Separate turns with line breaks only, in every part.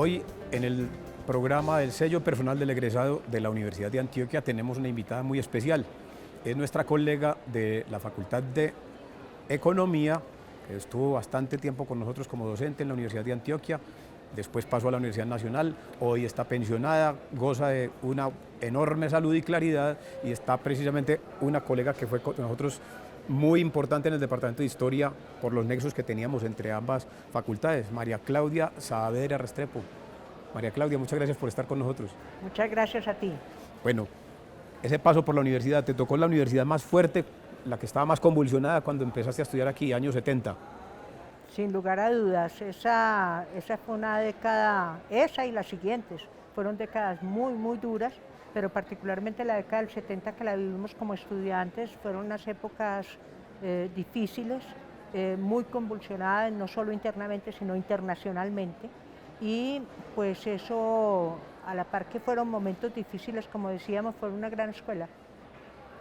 Hoy en el programa del sello personal del egresado de la Universidad de Antioquia tenemos una invitada muy especial. Es nuestra colega de la Facultad de Economía, que estuvo bastante tiempo con nosotros como docente en la Universidad de Antioquia, después pasó a la Universidad Nacional, hoy está pensionada, goza de una enorme salud y claridad y está precisamente una colega que fue con nosotros muy importante en el Departamento de Historia por los nexos que teníamos entre ambas facultades, María Claudia Saavedra Restrepo. María Claudia, muchas gracias por estar con nosotros.
Muchas gracias a ti.
Bueno, ese paso por la universidad, te tocó la universidad más fuerte, la que estaba más convulsionada cuando empezaste a estudiar aquí, años 70.
Sin lugar a dudas, esa fue una década, esa y las siguientes, fueron décadas muy duras, pero particularmente la década del 70 que la vivimos como estudiantes, fueron unas épocas difíciles, muy convulsionadas, no solo internamente, sino internacionalmente. Y pues eso, a la par que fueron momentos difíciles, como decíamos, fue una gran escuela,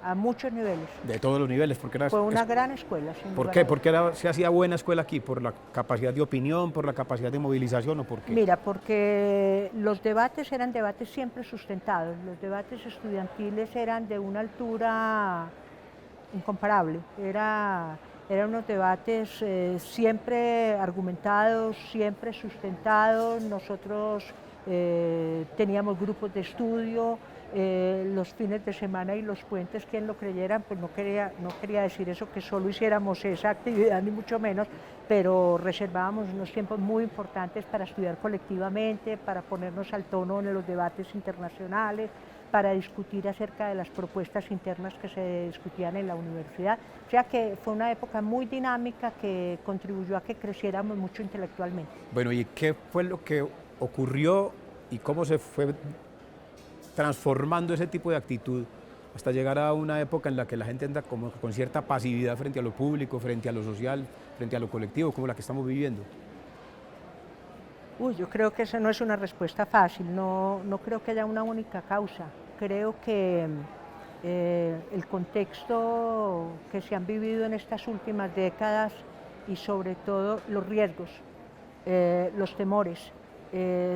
a muchos niveles.
De todos los niveles, porque era...
Fue una gran escuela, sin
¿Por
lugar
qué?
a dudas.
¿Porque se hacía buena escuela aquí? ¿Por la capacidad de opinión, por la capacidad de movilización o por qué?
Mira, porque los debates eran debates siempre sustentados, los debates estudiantiles eran de una altura incomparable, eran unos debates siempre argumentados, siempre sustentados. Nosotros teníamos grupos de estudio, los fines de semana y los puentes, quien lo creyeran, pues no quería decir eso, que solo hiciéramos esa actividad, ni mucho menos, pero reservábamos unos tiempos muy importantes para estudiar colectivamente, para ponernos al tono en los debates internacionales, para discutir acerca de las propuestas internas que se discutían en la universidad. O sea que fue una época muy dinámica que contribuyó a que creciéramos mucho intelectualmente.
Bueno, ¿y qué fue lo que ocurrió y cómo se fue transformando ese tipo de actitud hasta llegar a una época en la que la gente anda como con cierta pasividad frente a lo público, frente a lo social, frente a lo colectivo, como la que estamos viviendo?
Yo creo que esa no es una respuesta fácil, no creo que haya una única causa. Creo que el contexto que se han vivido en estas últimas décadas y sobre todo los riesgos, los temores,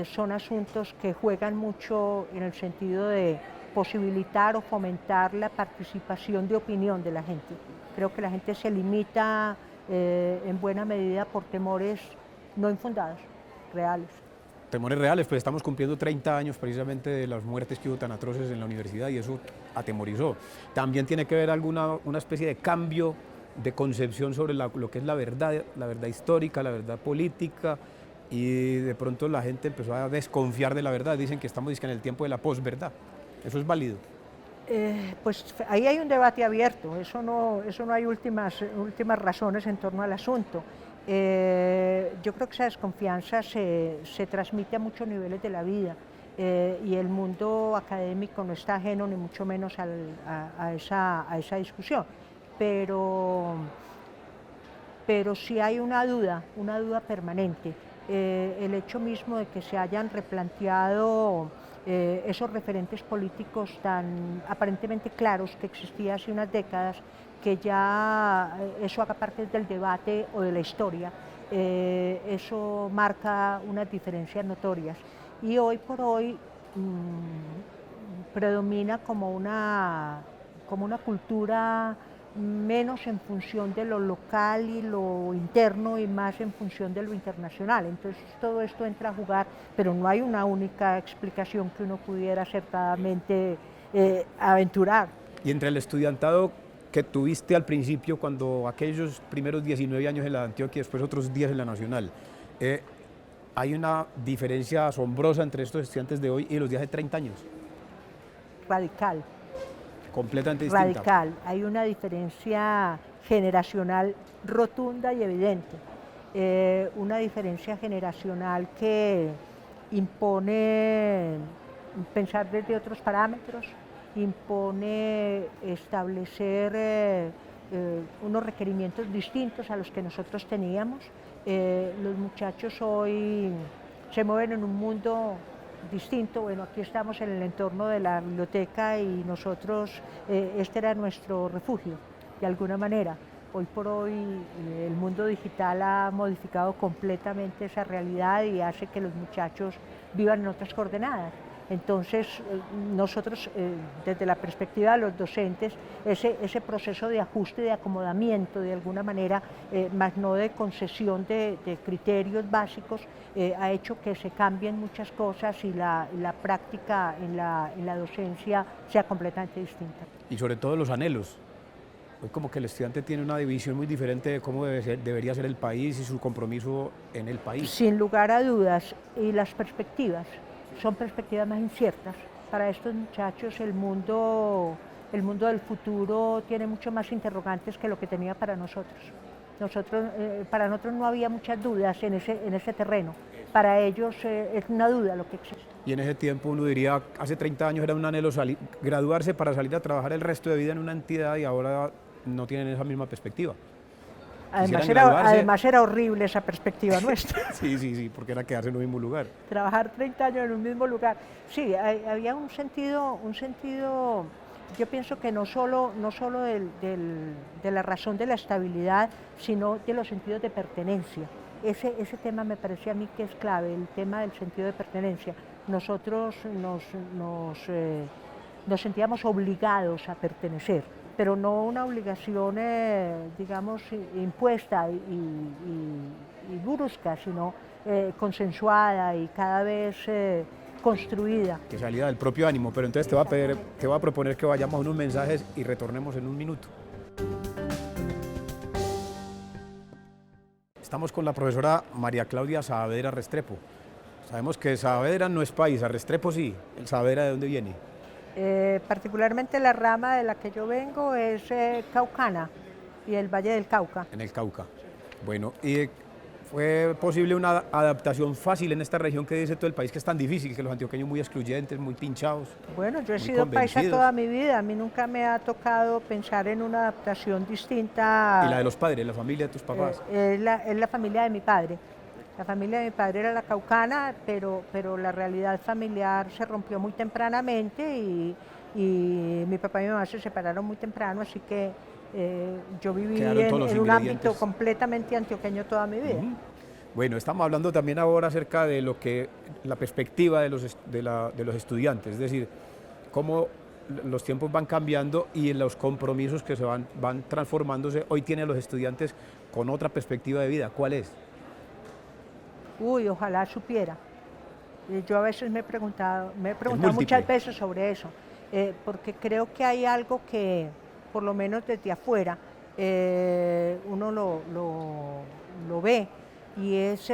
son asuntos que juegan mucho en el sentido de posibilitar o fomentar la participación de opinión de la gente. Creo que la gente se limita en buena medida por temores no infundados, reales.
Temores reales, pues estamos cumpliendo 30 años precisamente de las muertes que hubo tan atroces en la universidad y eso atemorizó. También tiene que ver una especie de cambio de concepción sobre lo que es la verdad histórica, la verdad política, y de pronto la gente empezó a desconfiar de la verdad, dicen que estamos en el tiempo de la posverdad. ¿Eso es válido?
Pues ahí hay un debate abierto, eso no hay últimas razones en torno al asunto. Yo creo que esa desconfianza se transmite a muchos niveles de la vida y el mundo académico no está ajeno ni mucho menos a esa discusión, pero sí hay una duda permanente. El hecho mismo de que se hayan replanteado esos referentes políticos tan aparentemente claros que existían hace unas décadas, que ya eso haga parte del debate o de la historia, eso marca unas diferencias notorias. Y hoy por hoy predomina como una cultura menos en función de lo local y lo interno y más en función de lo internacional. Entonces todo esto entra a jugar, pero no hay una única explicación que uno pudiera acertadamente aventurar.
Y entre el estudiantado que tuviste al principio, cuando aquellos primeros 19 años en la Antioquia y después otros 10 en la Nacional, hay una diferencia asombrosa entre estos estudiantes de hoy y los de hace 30 años.
Radical.
Completamente distinta.
Radical. Hay una diferencia generacional rotunda y evidente. Una diferencia generacional que impone pensar desde otros parámetros, impone establecer unos requerimientos distintos a los que nosotros teníamos. Los muchachos hoy se mueven en un mundo distinto. Bueno, aquí estamos en el entorno de la biblioteca y nosotros, este era nuestro refugio, de alguna manera. Hoy por hoy el mundo digital ha modificado completamente esa realidad y hace que los muchachos vivan en otras coordenadas. Entonces, nosotros, desde la perspectiva de los docentes, ese proceso de ajuste, de acomodamiento, de alguna manera, más no de concesión de criterios básicos, ha hecho que se cambien muchas cosas y la práctica en la docencia sea completamente distinta.
Y sobre todo los anhelos. Hoy como que el estudiante tiene una división muy diferente de cómo debería ser el país y su compromiso en el país.
Sin lugar a dudas, y las perspectivas son perspectivas más inciertas. Para estos muchachos el mundo del futuro tiene mucho más interrogantes que lo que tenía para nosotros. Para nosotros no había muchas dudas en ese terreno. Para ellos es una duda lo que existe.
Y en ese tiempo uno diría, hace 30 años era un anhelo graduarse para salir a trabajar el resto de vida en una entidad y ahora no tienen esa misma perspectiva.
Además era horrible esa perspectiva nuestra.
Sí, porque era quedarse en un mismo lugar.
Trabajar 30 años en un mismo lugar. Sí, había un sentido, yo pienso que no solo de la razón de la estabilidad, sino de los sentidos de pertenencia. Ese tema me parece a mí que es clave, el tema del sentido de pertenencia. Nosotros nos sentíamos obligados a pertenecer, pero no una obligación, digamos, impuesta y brusca, sino consensuada y cada vez construida.
Que salía del propio ánimo, pero entonces te voy a proponer que vayamos a unos mensajes y retornemos en un minuto. Estamos con la profesora María Claudia Saavedra Restrepo. Sabemos que Saavedra no es país, Restrepo sí. ¿El Saavedra de dónde viene?
Particularmente la rama de la que yo vengo es caucana y el Valle del Cauca.
En el Cauca. Bueno, ¿y fue posible una adaptación fácil en esta región que dice todo el país que es tan difícil, que los antioqueños muy excluyentes, muy pinchados?
Bueno, yo he sido paisa toda mi vida, a mí nunca me ha tocado pensar en una adaptación distinta.
¿Y la de los padres, la familia de tus papás?
Es la familia de mi padre. La familia de mi padre era la caucana, pero la realidad familiar se rompió muy tempranamente y mi papá y mi mamá se separaron muy temprano, así que yo viví en un ámbito completamente antioqueño toda mi vida.
Bueno, estamos hablando también ahora acerca de la perspectiva de los estudiantes, es decir, cómo los tiempos van cambiando y en los compromisos que se van transformándose. Hoy tienen los estudiantes con otra perspectiva de vida. ¿Cuál es?
Uy, ojalá supiera. Yo a veces me he preguntado muchas veces sobre eso, porque creo que hay algo que, por lo menos desde afuera, uno lo ve, y es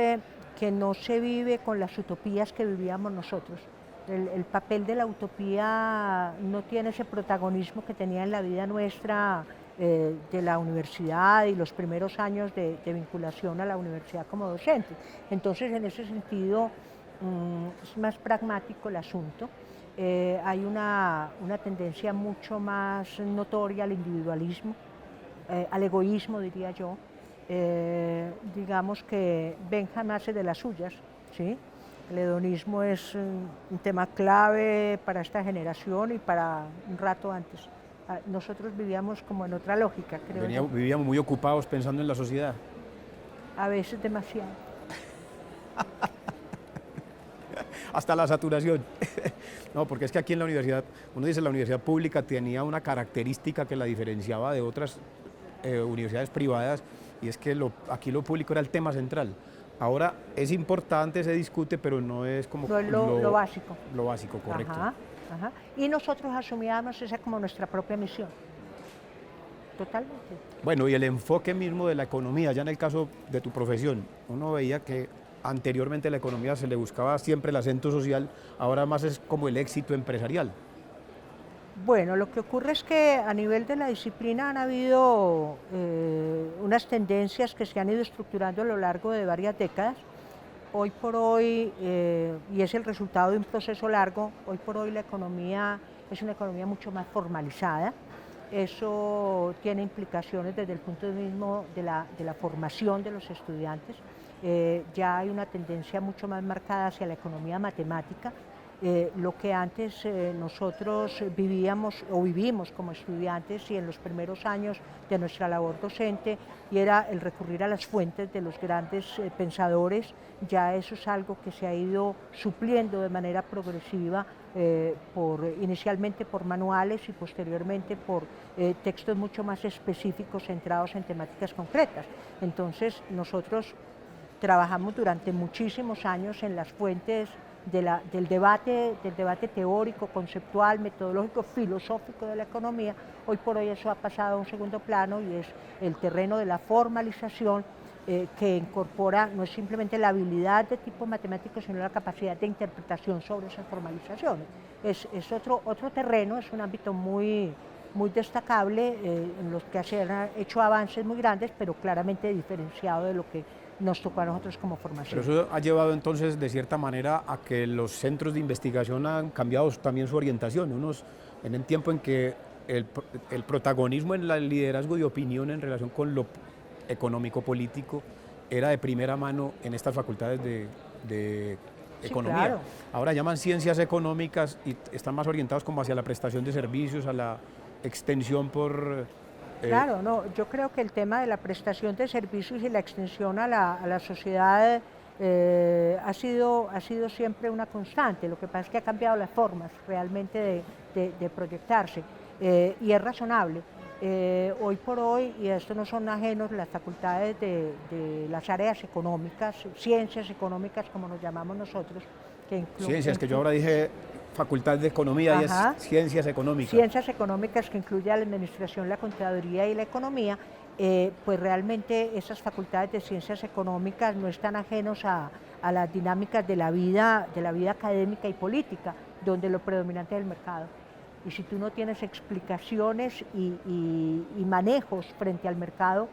que no se vive con las utopías que vivíamos nosotros. El papel de la utopía no tiene ese protagonismo que tenía en la vida nuestra, de la universidad y los primeros años de vinculación a la universidad como docente. Entonces, en ese sentido, es más pragmático el asunto. Hay una tendencia mucho más notoria al individualismo, al egoísmo, diría yo. Digamos que Benjamin hace de las suyas, ¿sí? El hedonismo es un tema clave para esta generación y para un rato antes. Nosotros vivíamos como en otra lógica, creo.
Vivíamos muy ocupados pensando en la sociedad.
A veces demasiado.
Hasta la saturación. No, porque es que aquí en la universidad, uno dice la universidad pública tenía una característica que la diferenciaba de otras universidades privadas, y es que aquí lo público era el tema central. Ahora es importante, se discute, pero no es como
no es lo básico.
Lo básico, correcto.
Ajá. Y nosotros asumíamos esa como nuestra propia misión. Totalmente.
Bueno, y el enfoque mismo de la economía, ya en el caso de tu profesión, uno veía que anteriormente a la economía se le buscaba siempre el acento social, ahora más es como el éxito empresarial.
Bueno, lo que ocurre es que a nivel de la disciplina han habido unas tendencias que se han ido estructurando a lo largo de varias décadas. Hoy por hoy, y es el resultado de un proceso largo, hoy por hoy la economía es una economía mucho más formalizada. Eso tiene implicaciones desde el punto de vista de la formación de los estudiantes. Ya hay una tendencia mucho más marcada hacia la economía matemática. lo que antes nosotros vivíamos o vivimos como estudiantes y en los primeros años de nuestra labor docente, y era el recurrir a las fuentes de los grandes pensadores. Ya eso es algo que se ha ido supliendo de manera progresiva, inicialmente por manuales y posteriormente por textos mucho más específicos centrados en temáticas concretas. Entonces nosotros trabajamos durante muchísimos años en las fuentes del debate teórico, conceptual, metodológico, filosófico de la economía. Hoy por hoy eso ha pasado a un segundo plano y es el terreno de la formalización, que incorpora no es simplemente la habilidad de tipo matemático, sino la capacidad de interpretación sobre esas formalizaciones. Es otro terreno, es un ámbito muy destacable, en los que se han hecho avances muy grandes, pero claramente diferenciado de lo que nos tocó a nosotros como formación.
Pero eso ha llevado entonces de cierta manera a que los centros de investigación han cambiado también su orientación, en el tiempo en que el protagonismo en el liderazgo de opinión en relación con lo económico-político era de primera mano en estas facultades de economía.
Claro.
Ahora llaman ciencias económicas y están más orientados como hacia la prestación de servicios, a la extensión por...
Claro, no, yo creo que el tema de la prestación de servicios y la extensión a la sociedad ha sido siempre una constante. Lo que pasa es que ha cambiado las formas realmente de proyectarse, y es razonable. Hoy por hoy, y a esto no son ajenos las facultades de las áreas económicas, ciencias económicas como nos llamamos nosotros,
ciencias, que yo ahora dije Facultad de Economía. Ajá. Y es Ciencias Económicas.
Ciencias Económicas, que incluye la administración, la contaduría y la economía. Pues realmente esas facultades de Ciencias Económicas no están ajenos a las dinámicas de la vida académica y política, donde lo predominante es el mercado. Y si tú no tienes explicaciones y manejos frente al mercado,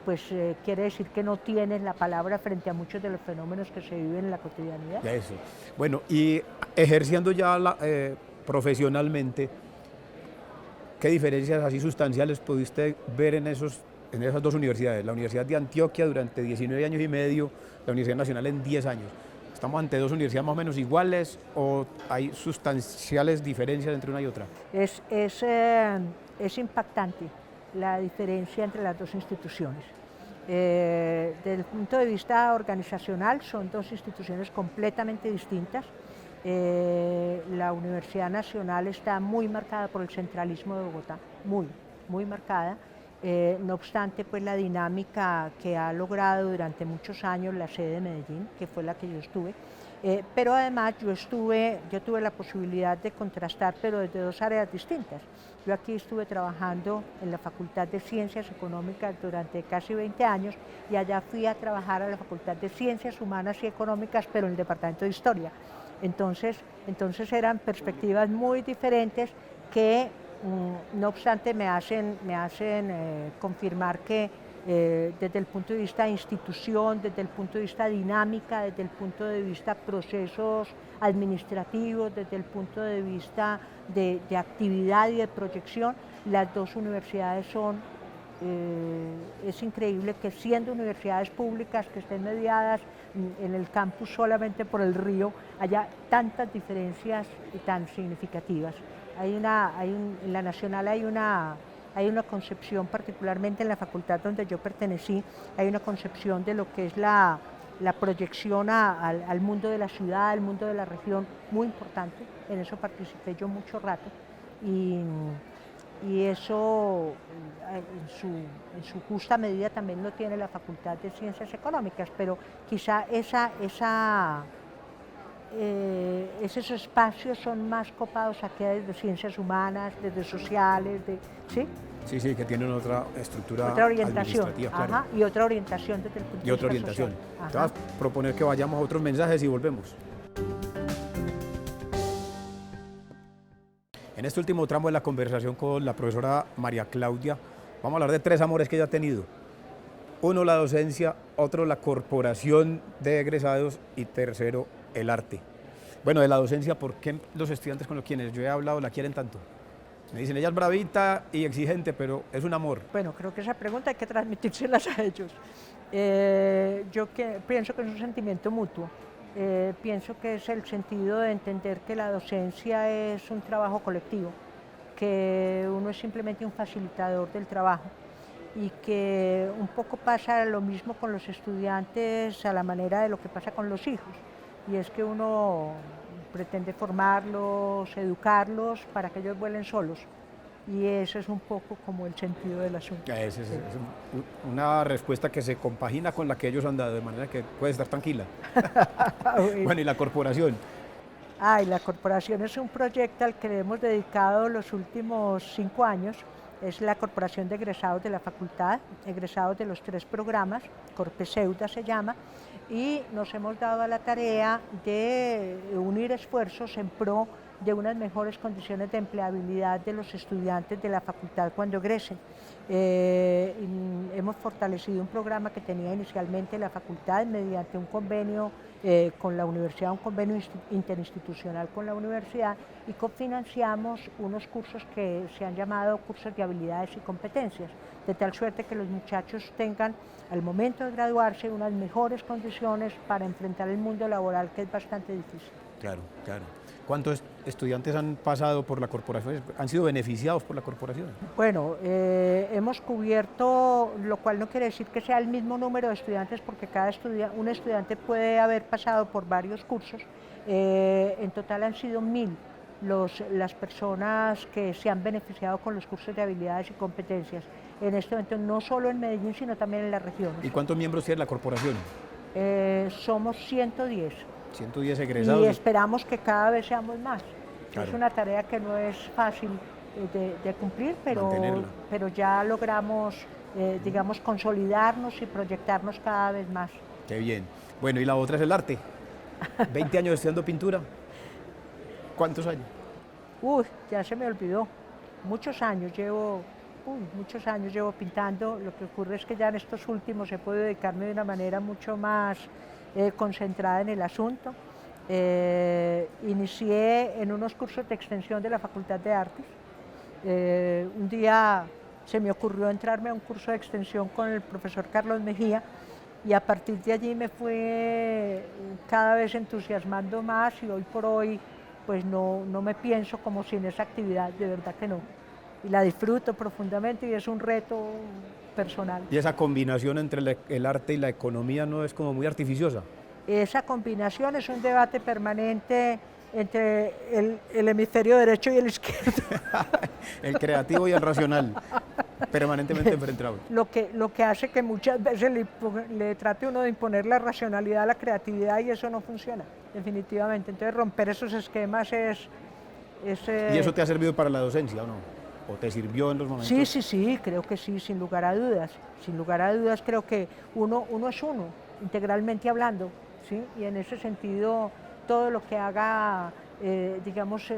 pues quiere decir que no tienes la palabra frente a muchos de los fenómenos que se viven en la cotidianidad.
Ya eso. Bueno, y ejerciendo ya profesionalmente, ¿qué diferencias así sustanciales pudiste ver en esas dos universidades? La Universidad de Antioquia durante 19 años y medio, la Universidad Nacional en 10 años. ¿Estamos ante dos universidades más o menos iguales o hay sustanciales diferencias entre una y otra?
Es impactante la diferencia entre las dos instituciones. Desde el punto de vista organizacional son dos instituciones completamente distintas. La Universidad Nacional está muy marcada por el centralismo de Bogotá, muy marcada. No obstante, pues la dinámica que ha logrado durante muchos años la sede de Medellín, que fue la que yo estuve, pero además yo tuve la posibilidad de contrastar, pero desde dos áreas distintas. Yo aquí estuve trabajando en la Facultad de Ciencias Económicas durante casi 20 años y allá fui a trabajar a la Facultad de Ciencias Humanas y Económicas, pero en el Departamento de Historia. Entonces eran perspectivas muy diferentes que, no obstante, me hacen confirmar que desde el punto de vista institución, desde el punto de vista dinámica, desde el punto de vista procesos administrativos, desde el punto de vista de actividad y de proyección, las dos universidades es increíble que siendo universidades públicas que estén mediadas en el campus solamente por el río, haya tantas diferencias y tan significativas. En la Nacional hay una concepción, particularmente en la facultad donde yo pertenecí, hay una concepción de lo que es la proyección al mundo de la ciudad, al mundo de la región, muy importante. En eso participé yo mucho rato y eso en su justa medida también lo tiene la Facultad de Ciencias Económicas, pero quizá esos espacios son más copados aquí desde ciencias humanas, desde sociales, ¿sí?
Sí, que tienen otra estructura
administrativa,
claro.
Ajá, y otra orientación desde el punto de vista social.
Te vas a proponer que vayamos a otros mensajes y volvemos. En este último tramo de la conversación con la profesora María Claudia, vamos a hablar de tres amores que ella ha tenido. Uno, la docencia, otro, la corporación de egresados y tercero, el arte. Bueno, de la docencia, ¿por qué los estudiantes con los quienes yo he hablado la quieren tanto? Me dicen, ella es bravita y exigente, pero es un amor.
Bueno, creo que esa pregunta hay que transmitírselas a ellos. Yo pienso que es un sentimiento mutuo. pienso que es el sentido de entender que la docencia es un trabajo colectivo, que uno es simplemente un facilitador del trabajo y que un poco pasa lo mismo con los estudiantes a la manera de lo que pasa con los hijos, y es que uno pretende formarlos, educarlos para que ellos vuelen solos. Y eso es un poco como el sentido del asunto.
Es una respuesta que se compagina con la que ellos han dado, de manera que puede estar tranquila. Bueno, ¿y la corporación?
La corporación es un proyecto al que le hemos dedicado los últimos 5 años. Es la corporación de egresados de la facultad, egresados de los 3 programas, Corpeseuta se llama, y nos hemos dado a la tarea de unir esfuerzos en pro de unas mejores condiciones de empleabilidad de los estudiantes de la facultad cuando egresen. Hemos fortalecido un programa que tenía inicialmente la facultad mediante un convenio con la universidad, un convenio interinstitucional con la universidad, y cofinanciamos unos cursos que se han llamado cursos de habilidades y competencias, de tal suerte que los muchachos tengan al momento de graduarse unas mejores condiciones para enfrentar el mundo laboral, que es bastante difícil.
Claro, claro. ¿Cuántos estudiantes han pasado por la corporación, han sido beneficiados por la corporación?
Bueno, hemos cubierto, lo cual no quiere decir que sea el mismo número de estudiantes, porque un estudiante puede haber pasado por varios cursos. En total han sido 1000 las personas que se han beneficiado con los cursos de habilidades y competencias. En este momento, no solo en Medellín, sino también en las regiones.
¿Y cuántos miembros tiene la corporación?
Somos 110.
110 egresados.
Y esperamos que cada vez seamos más.
Claro.
Es una tarea que no es fácil de cumplir, pero ya logramos, digamos, consolidarnos y proyectarnos cada vez más.
Qué bien. Bueno, y la otra es el arte. 20 años estudiando pintura. ¿Cuántos años?
Ya se me olvidó. Muchos años llevo pintando. Lo que ocurre es que ya en estos últimos he podido dedicarme de una manera mucho más concentrada en el asunto. Inicié en unos cursos de extensión de la Facultad de Artes. Un día se me ocurrió entrarme a un curso de extensión con el profesor Carlos Mejía, y a partir de allí me fue cada vez entusiasmando más, y hoy por hoy pues no me pienso como sin esa actividad, de verdad que no. Y la disfruto profundamente y es un reto personal.
¿Y esa combinación entre el arte y la economía no es como muy artificiosa?
Esa combinación es un debate permanente entre el hemisferio derecho y el izquierdo.
El creativo y el racional, permanentemente enfrentados.
Lo que hace que muchas veces le trate uno de imponer la racionalidad a la creatividad, y eso no funciona, definitivamente. Entonces romper esos esquemas es
¿Y eso te ha servido para la docencia o no? ¿O te sirvió en los momentos?
Sí, creo que sí, sin lugar a dudas. Sin lugar a dudas creo que uno es uno, integralmente hablando, ¿sí? Y en ese sentido todo lo que haga, digamos,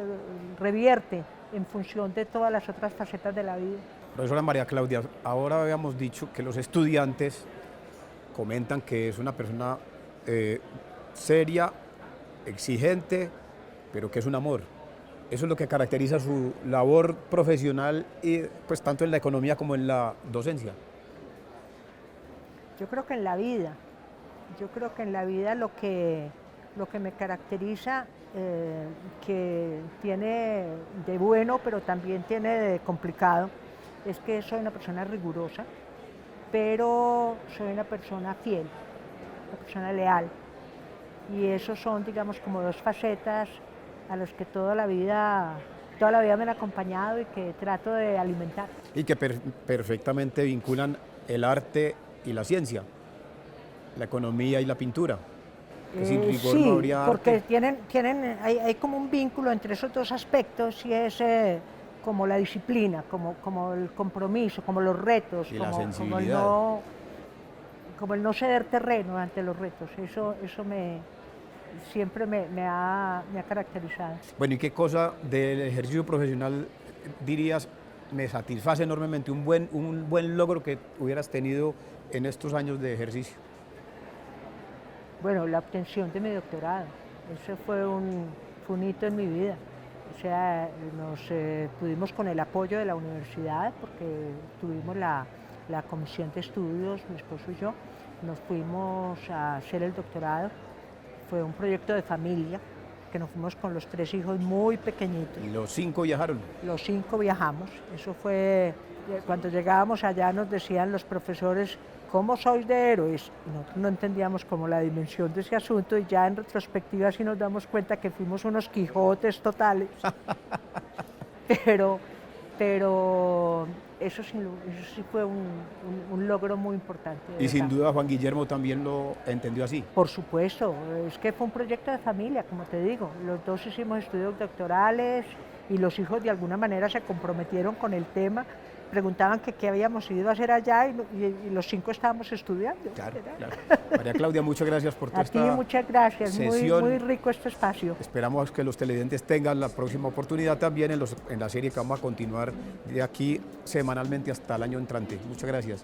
revierte en función de todas las otras facetas de la vida.
Profesora María Claudia, ahora habíamos dicho que los estudiantes comentan que es una persona seria, exigente, pero que es un amor. Eso es lo que caracteriza su labor profesional, y pues tanto en la economía como en la docencia.
Yo creo que en la vida, lo que me caracteriza, que tiene de bueno, pero también tiene de complicado, es que soy una persona rigurosa, pero soy una persona fiel, una persona leal. Y esos son, digamos, como dos facetas a las que toda la vida me han acompañado y que trato de alimentar.
Y que perfectamente vinculan el arte y la ciencia, la economía y la pintura. Que sin rigor
sí,
no habría
porque
arte.
hay como un vínculo entre esos dos aspectos, y es como la disciplina, como el compromiso, como los retos,
Y la sensibilidad.
como el no ceder terreno ante los retos. Eso siempre me ha caracterizado.
Bueno, ¿y qué cosa del ejercicio profesional dirías me satisface enormemente, un buen logro que hubieras tenido en estos años de ejercicio?
Bueno, la obtención de mi doctorado, eso fue un hito en mi vida. O sea, nos pudimos, con el apoyo de la universidad, porque tuvimos la comisión de estudios, mi esposo y yo, nos fuimos a hacer el doctorado. fue un proyecto de familia, que nos fuimos con los 3 hijos muy pequeñitos.
¿Los 5 viajaron?
Los 5 viajamos. Eso fue, cuando llegábamos allá nos decían los profesores, ¿cómo sois de héroes? Y nosotros no entendíamos como la dimensión de ese asunto, y ya en retrospectiva sí nos damos cuenta que fuimos unos Quijotes totales. pero eso sí fue un logro muy importante.
Y sin duda Juan Guillermo también lo entendió así.
Por supuesto, es que fue un proyecto de familia, como te digo. Los 2 hicimos estudios doctorales y los hijos de alguna manera se comprometieron con el tema. Preguntaban que qué habíamos ido a hacer allá y los 5 estábamos estudiando.
Claro, claro. María Claudia, muchas gracias por toda
A ti
esta
muchas gracias,
sesión.
muy rico este espacio.
Esperamos que los televidentes tengan la próxima oportunidad también en la serie que vamos a continuar de aquí semanalmente hasta el año entrante. Muchas gracias.